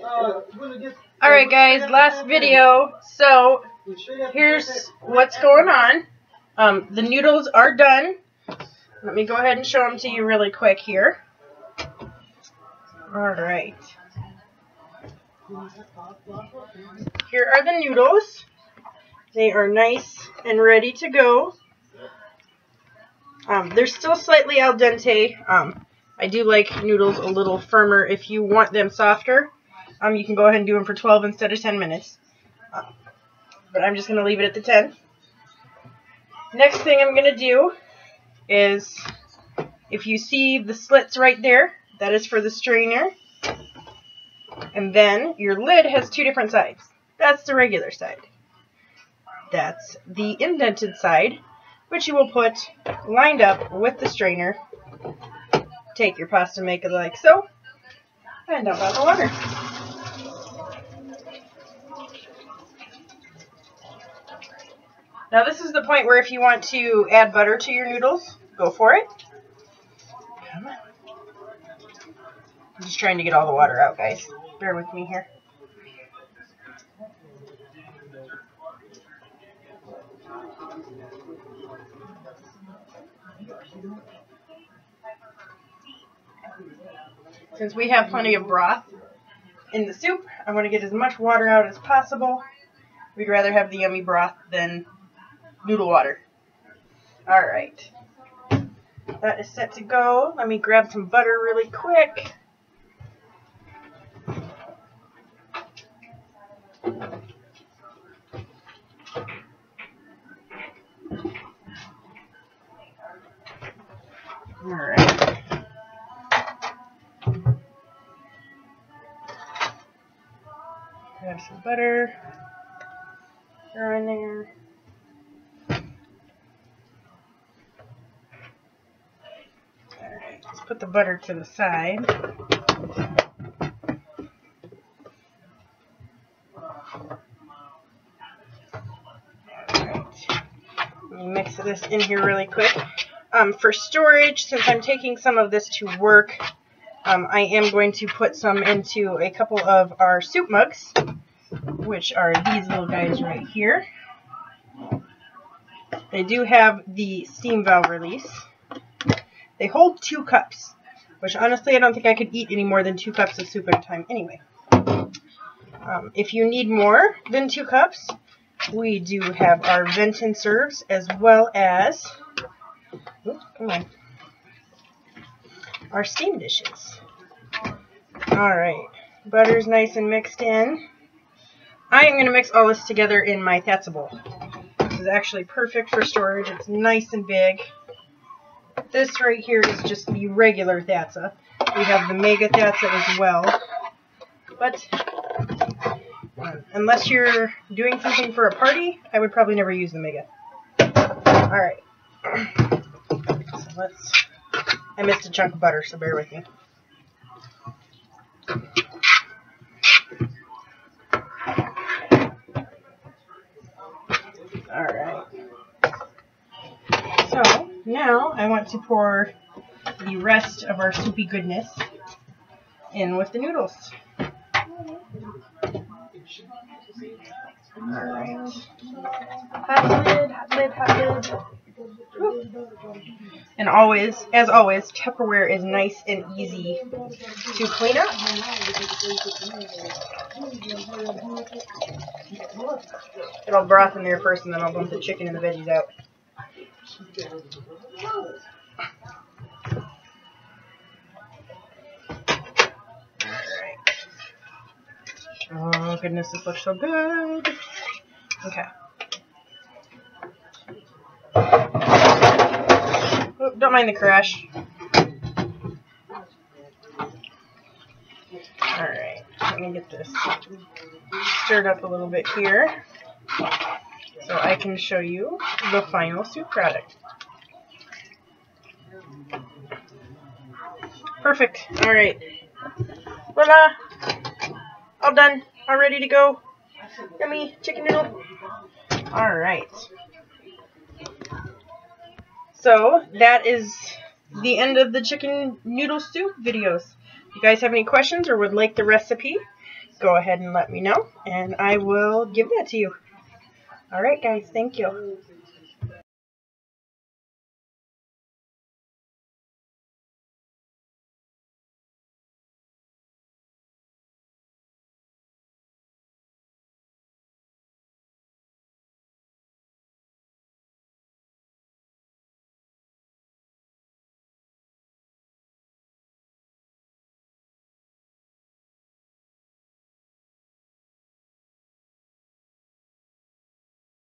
Alright guys, last video. So here's what's going on. The noodles are done. Let me go ahead and show them to you really quick here. Alright. Here are the noodles. They are nice and ready to go. They're still slightly al dente. I do like noodles a little firmer. If you want them softer, you can go ahead and do them for 12 instead of 10 minutes. But I'm just going to leave it at the 10. Next thing I'm going to do is, if you see the slits right there, that is for the strainer. And then your lid has two different sides. That's the regular side. That's the indented side, which you will put lined up with the strainer. Take your pasta maker like so, and dump out the water. Now this is the point where if you want to add butter to your noodles, go for it. Come on. I'm just trying to get all the water out, guys. Bear with me here. Since we have plenty of broth in the soup, I want to get as much water out as possible. We'd rather have the yummy broth than noodle water. Alright. That is set to go. Let me grab some butter really quick. Alright. Grab some butter. Throw in there. Alright, let's put the butter to the side. Alright. Let me mix this in here really quick. For storage, since I'm taking some of this to work, I am going to put some into a couple of our soup mugs, which are these little guys right here. They do have the steam valve release. They hold 2 cups, which honestly I don't think I could eat any more than 2 cups of soup at a time anyway. If you need more than 2 cups, we do have our vent and serves, as well as our steam dishes. Alright, butter's nice and mixed in. I am going to mix all this together in my Thatsa bowl. This is actually perfect for storage. It's nice and big. This right here is just the regular Thatsa. We have the Mega Thatsa as well. But unless you're doing something for a party, I would probably never use the Mega. Alright. So I missed a chunk of butter, so bear with me. Alright. So, now I want to pour the rest of our soupy goodness in with the noodles. Alright. Hot lid, hot lid, hot lid. And always, as always, Tupperware is nice and easy to clean up. Get all broth in there first, and then I'll dump the chicken and the veggies out. Alright. Oh goodness, this looks so good. Okay. Oh, don't mind the crash. Alright, let me get this stirred up a little bit here so I can show you the final soup product. Perfect. Alright. Voila! All done. All ready to go. Yummy chicken noodle. Alright. So, that is the end of the chicken noodle soup videos. If you guys have any questions or would like the recipe, go ahead and let me know, and I will give that to you. Alright guys, thank you.